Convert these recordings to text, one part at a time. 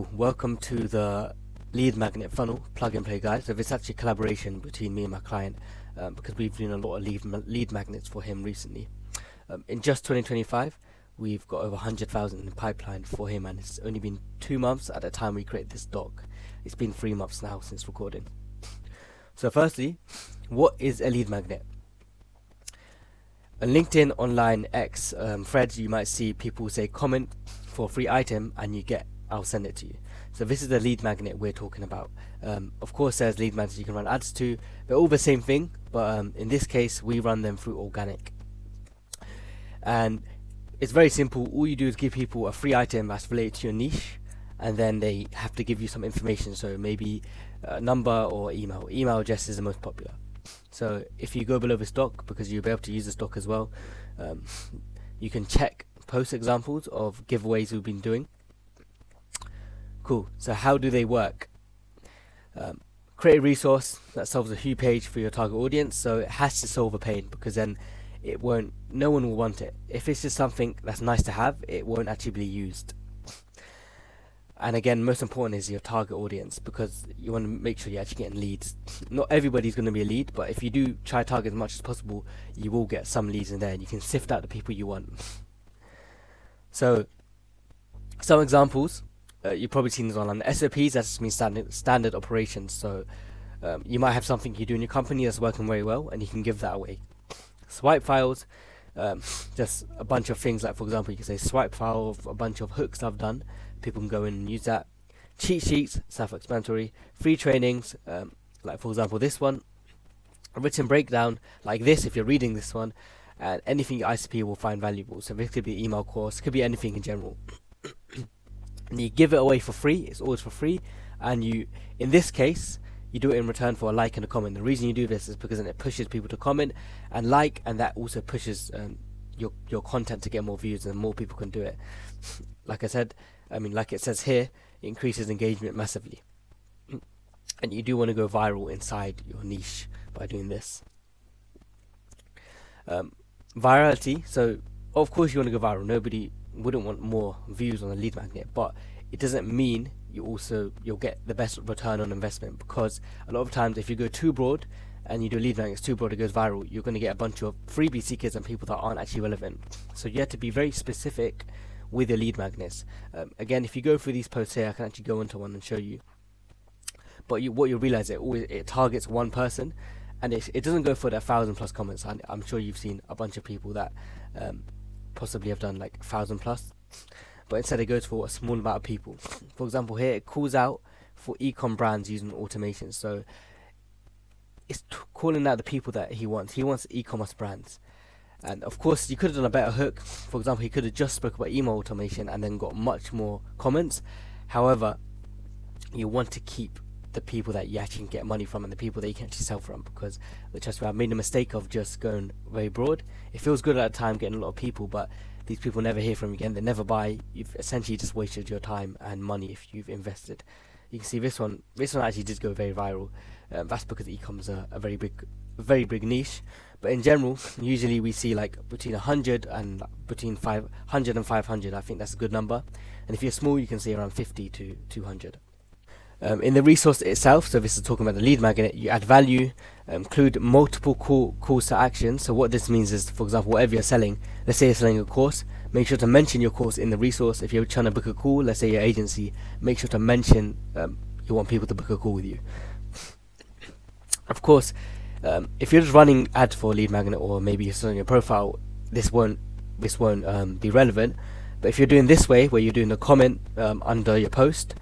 Welcome to the lead magnet funnel plug and play guide. So it's actually a collaboration between me and my client because we've done a lot of lead magnets for him recently. In just 2025, we've got over 100,000 in pipeline for him, and it's only been 2 months at the time we create this doc. It's been 3 months now since recording. So firstly, what is a lead magnet? On LinkedIn, online, X, threads, you might see people say comment for a free item and I'll send it to you. So this is the lead magnet we're talking about. Of course there's lead magnets you can run ads to. They're all the same thing, but in this case we run them through organic. And it's very simple. All you do is give people a free item that's related to your niche, and then they have to give you some information, so maybe a number or email. Email address is the most popular. So if you go below the stock, because you'll be able to use the stock as well, you can check post examples of giveaways we've been doing. Cool. So how do they work? Create a resource that solves a huge page for your target audience. So it has to solve a pain, because then no one will want it. If it's just something that's nice to have, it won't actually be used. And again, most important is your target audience, because you want to make sure you're actually getting leads. Not everybody's going to be a lead, but if you do try to target as much as possible, you will get some leads in there, and you can sift out the people you want. So some examples. You've probably seen this online. SOPs, that's just means standard operations. So you might have something you do in your company that's working very well, and you can give that away. Swipe files, just a bunch of things, like for example you can say swipe file of a bunch of hooks I've done. People can go in and use that. Cheat sheets, self-explanatory. Free trainings, like for example this one. A written breakdown like this if you're reading this one, and anything your ICP will find valuable. So this could be an email course, could be anything in general. And you give it away for free. It's always for free, and in this case you do it in return for a like and a comment. The reason you do this is because then it pushes people to comment and like, and that also pushes your content to get more views, and more people can do it. Like I said, like it says here, it increases engagement massively, and you do want to go viral inside your niche by doing this. Virality, so of course you want to go viral. Nobody wouldn't want more views on a lead magnet, but it doesn't mean you'll get the best return on investment, because a lot of times if you go too broad and you do lead magnets too broad, it goes viral, you're going to get a bunch of freebie seekers and people that aren't actually relevant. So you have to be very specific with your lead magnets. Again, if you go through these posts here, I can actually go into one and show you, but what you'll realize, it targets one person, and it doesn't go for the 1,000 plus comments. I'm sure you've seen a bunch of people that possibly have done like 1,000 plus, but instead it goes for a small amount of people. For example here, it calls out for e-com brands using automation, so it's calling out the people that he wants e-commerce brands. And of course you could have done a better hook. For example, he could have just spoke about email automation and then got much more comments. However, you want to keep the people that you actually can get money from and the people that you can actually sell from, because trust me, I've made a mistake of just going very broad. It feels good at the time getting a lot of people, but these people never hear from you again, they never buy. You've essentially just wasted your time and money if you've invested. You can see this one actually did go very viral. That's because e-com's a very big niche, but in general usually we see like between 100 and between 500 and 500. I think that's a good number, and if you're small you can see around 50 to 200. In the resource itself, so this is talking about the lead magnet, you add value, include multiple calls to action. So what this means is, for example, whatever you're selling, let's say you're selling a course, make sure to mention your course in the resource. If you're trying to book a call, let's say your agency, make sure to mention you want people to book a call with you. Of course, if you're just running ads for a lead magnet, or maybe you're selling your profile, this won't be relevant. But if you're doing this way, where you're doing a comment under your post,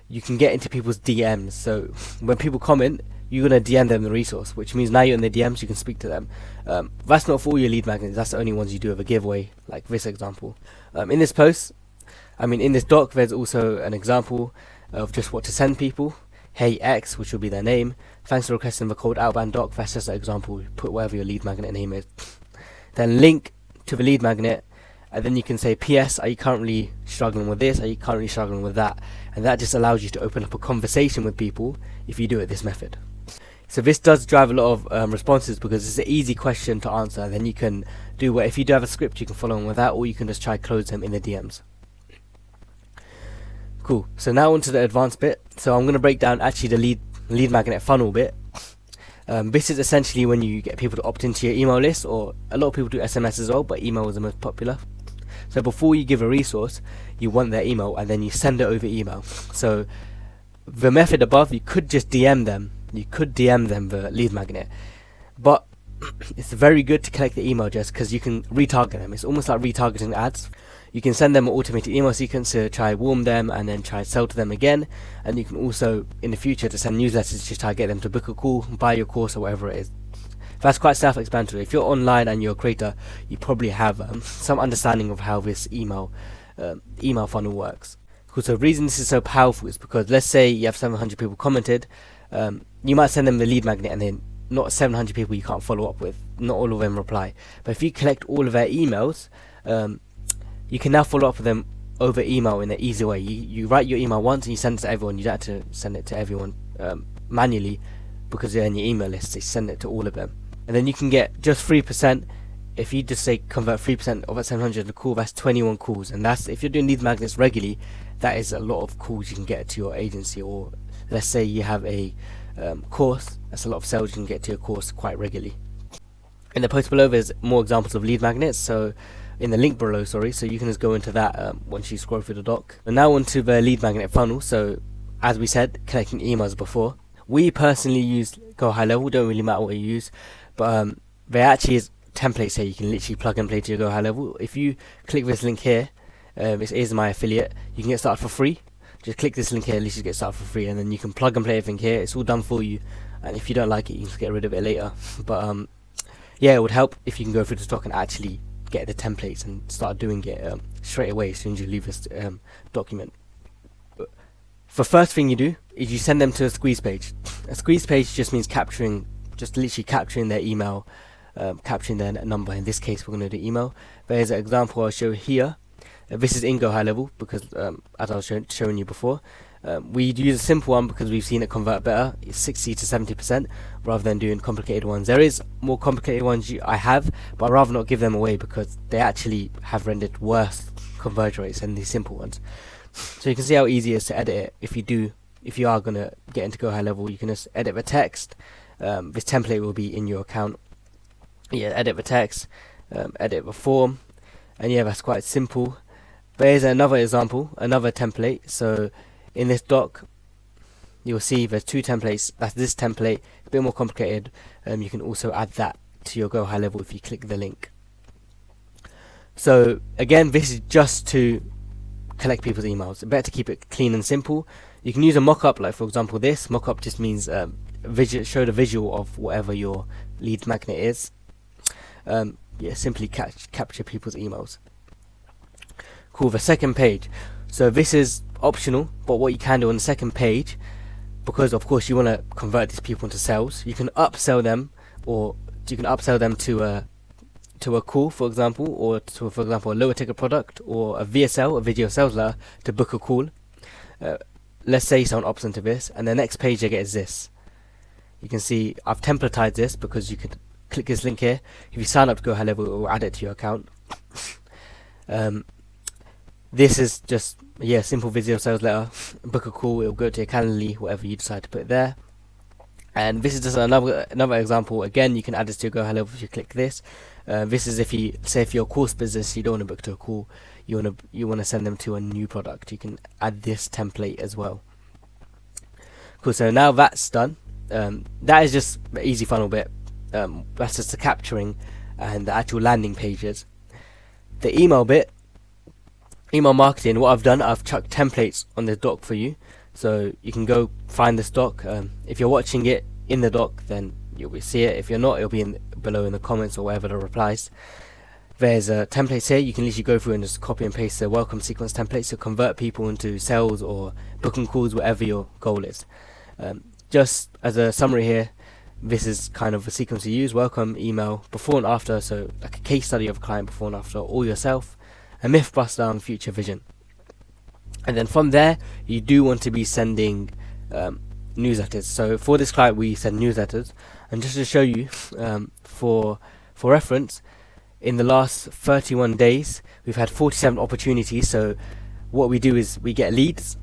you can get into people's DMs. So when people comment, you're going to DM them the resource, which means now you're in the DMs, you can speak to them. That's not for all your lead magnets, that's the only ones you do of a giveaway, like this example. In this post, in this doc, there's also an example of just what to send people. Hey X, which will be their name. Thanks for requesting the code outbound doc. That's just an example. Put whatever your lead magnet name is. Then link to the lead magnet, and then you can say, PS, are you currently struggling with this? Are you currently struggling with that? And that just allows you to open up a conversation with people if you do it this method. So this does drive a lot of responses, because it's an easy question to answer. Then you can do if you do have a script, you can follow on with that, or you can just try close them in the DMs. Cool. So now onto the advanced bit. So I'm going to break down actually the lead magnet funnel bit. This is essentially when you get people to opt into your email list, or a lot of people do SMS as well, but email is the most popular. So before you give a resource, you want their email, and then you send it over email. So the method above, you could just DM them. You could DM them the lead magnet, but it's very good to collect the email address because you can retarget them. It's almost like retargeting ads. You can send them an automated email sequence to try warm them and then try sell to them again. And you can also, in the future, to send newsletters to try to get them to book a call, buy your course, or whatever it is. That's quite self-explanatory. If you're online and you're a creator, you probably have some understanding of how this email funnel works. Because the reason this is so powerful is because, let's say you have 700 people commented, you might send them the lead magnet and then not 700 people you can't follow up with. Not all of them reply. But if you collect all of their emails, you can now follow up with them over email in an easy way. You write your email once and you send it to everyone. You don't have to send it to everyone manually because they're in your email list. So you send it to all of them. And then you can get just 3%. If you just say convert 3% of that 700 to call, that's 21 calls. And that's, if you're doing lead magnets regularly, that is a lot of calls you can get to your agency. Or let's say you have a course, that's a lot of sales you can get to your course quite regularly. In the post below, there's more examples of lead magnets. So in the link below, so you can just go into that once you scroll through the doc. And now onto the lead magnet funnel. So as we said, collecting emails before. We personally use Go High Level. Don't really matter what you use, but there actually is templates here you can literally plug and play to your Go High Level. If you click this link here, this is my affiliate. You can get started for free. Just click this link here, at least you get started for free, and then you can plug and play everything here. It's all done for you, and if you don't like it, you can just get rid of it later. But yeah, it would help if you can go through the stock and actually get the templates and start doing it straight away as soon as you leave this document. The first thing you do is you send them to a squeeze page. A squeeze page just means literally capturing their email, capturing their number. In this case, we're going to do email. There's an example I'll show here. This is in Go High Level because, as I was showing you before, we use a simple one because we've seen it convert better. It's 60 to 70% rather than doing complicated ones. There is more complicated ones I have, but I'd rather not give them away because they actually have rendered worse conversion rates than these simple ones. So you can see how easy it is to edit it. If you are going to get into Go High Level, you can just edit the text. This template will be in your account. Yeah, edit the text, edit the form, and yeah, that's quite simple. There's another example, another template. So in this doc, you'll see there's two templates. That's this template, a bit more complicated. You can also add that to your Go High Level if you click the link. So again, this is just to collect people's emails. It's better to keep it clean and simple. You can use a mock-up, like for example this. Mock-up just means show the visual of whatever your lead magnet is. Yeah, simply capture people's emails. Cool. The second page. So this is optional, but what you can do on the second page, because of course you want to convert these people into sales, you can upsell them, or you can upsell them to a call, for example, or to, for example, a lower ticket product, or a VSL, a video sales letter, to book a call. Let's say someone opts into this, and the next page they get is this. You can see I've templatized this because you could click this link here. If you sign up to Go High Level, it will add it to your account. This is just simple video sales letter, book a call. It will go to your Calendly, whatever you decide to put there. And this is just another example. Again, you can add this to your Go High Level if you click this. This is if you're a course business, you don't want to book to a call, you want to send them to a new product. You can add this template as well. Cool. So now that's done. That is just the easy funnel bit. That's just the capturing and the actual landing pages. The email bit, email marketing. What I've done, I've chucked templates on the doc for you, so you can go find this doc. If you're watching it in the doc, then you'll see it. If you're not, it'll be below in the comments or wherever the replies. There's templates here. You can literally go through and just copy and paste the welcome sequence templates to convert people into sales or booking calls, whatever your goal is. Just as a summary here, this is kind of a sequence you use: welcome, email, before and after. So like a case study of a client before and after, or yourself, a myth buster and future vision. And then from there, you do want to be sending newsletters. So for this client, we send newsletters. And just to show you, for reference, in the last 31 days, we've had 47 opportunities. So what we do is we get leads,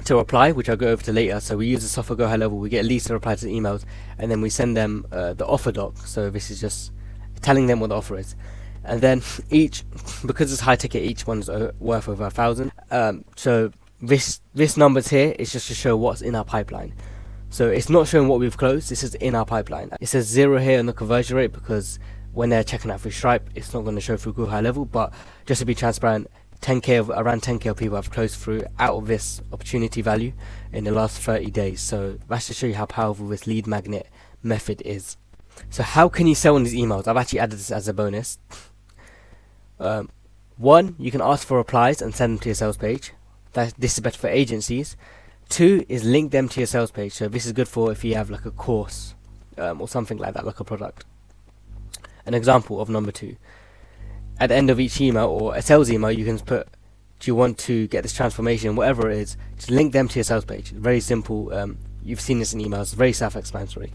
to reply, which I'll go over to later. So we use the software Go High Level, we get leads to reply to the emails, and then we send them the offer doc. So this is just telling them what the offer is. And then because it's high ticket, each one's worth over 1,000. So this numbers here is just to show what's in our pipeline. So it's not showing what we've closed, this is in our pipeline. It says 0 here on the conversion rate because when they're checking out through Stripe, it's not going to show through Go High Level. But just to be transparent, around 10k of people have closed through out of this opportunity value in the last 30 days. So that's to show you how powerful this lead magnet method is. So how can you sell on these emails? I've actually added this as a bonus. One, you can ask for replies and send them to your sales page. This is better for agencies. 2 is link them to your sales page. So this is good for if you have like a course or something like that, like a product. An example of number 2. At the end of each email or a sales email, you can put, do you want to get this transformation, whatever it is, just link them to your sales page. Very simple. You've seen this in emails, very self-explanatory.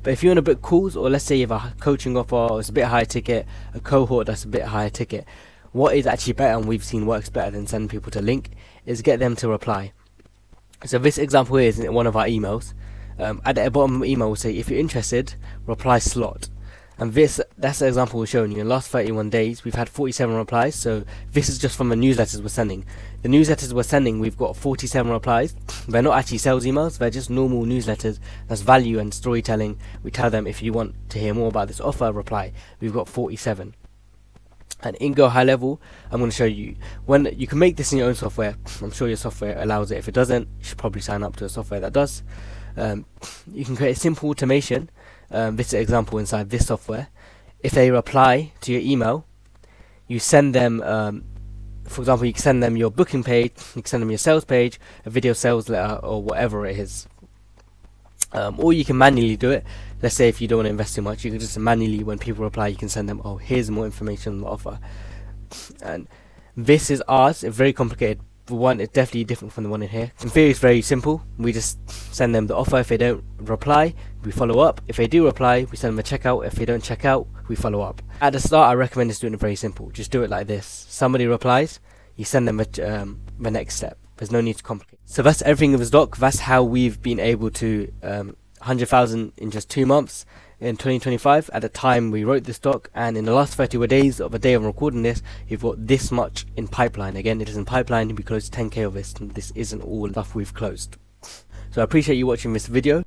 But if you want to book calls, or let's say you have a coaching offer, or it's a bit higher ticket, a cohort that's a bit higher ticket, what is actually better, and we've seen works better than sending people to link, is get them to reply. So this example here is in one of our emails. At the bottom of the email, we'll say, if you're interested, reply slot. And that's the example we're showing you. In the last 31 days, we've had 47 replies. So this is just from the newsletters we're sending. The newsletters we're sending, we've got 47 replies. They're not actually sales emails. They're just normal newsletters. That's value and storytelling. We tell them, if you want to hear more about this offer, reply. We've got 47. And in Go High Level, I'm going to show you when you can make this in your own software. I'm sure your software allows it. If it doesn't, you should probably sign up to a software that does. You can create a simple automation. This is an example inside this software. If they reply to your email, you send them, for example, you can send them your booking page, you can send them your sales page, a video sales letter, or whatever it is. Or you can manually do it. Let's say if you don't want to invest too much, you can just manually, when people reply, you can send them, oh, here's more information on the offer. And this is ours. It's very complicated. For one, it's definitely different from the one in here. In theory, it's very simple. We just send them the offer. If they don't reply, we follow up. If they do reply, we send them a checkout. If they don't check out, we follow up. At the start, I recommend just doing it very simple. Just do it like this. Somebody replies, you send them the next step. There's no need to complicate. So that's everything of this doc. That's how we've been able to 100,000 in just 2 months in 2025 at the time we wrote this doc, and in the last 31 days of a day of recording this, you've got this much in pipeline. Again, it is in pipeline. We closed 10k of this, and this isn't all stuff we've closed. So I appreciate you watching this video.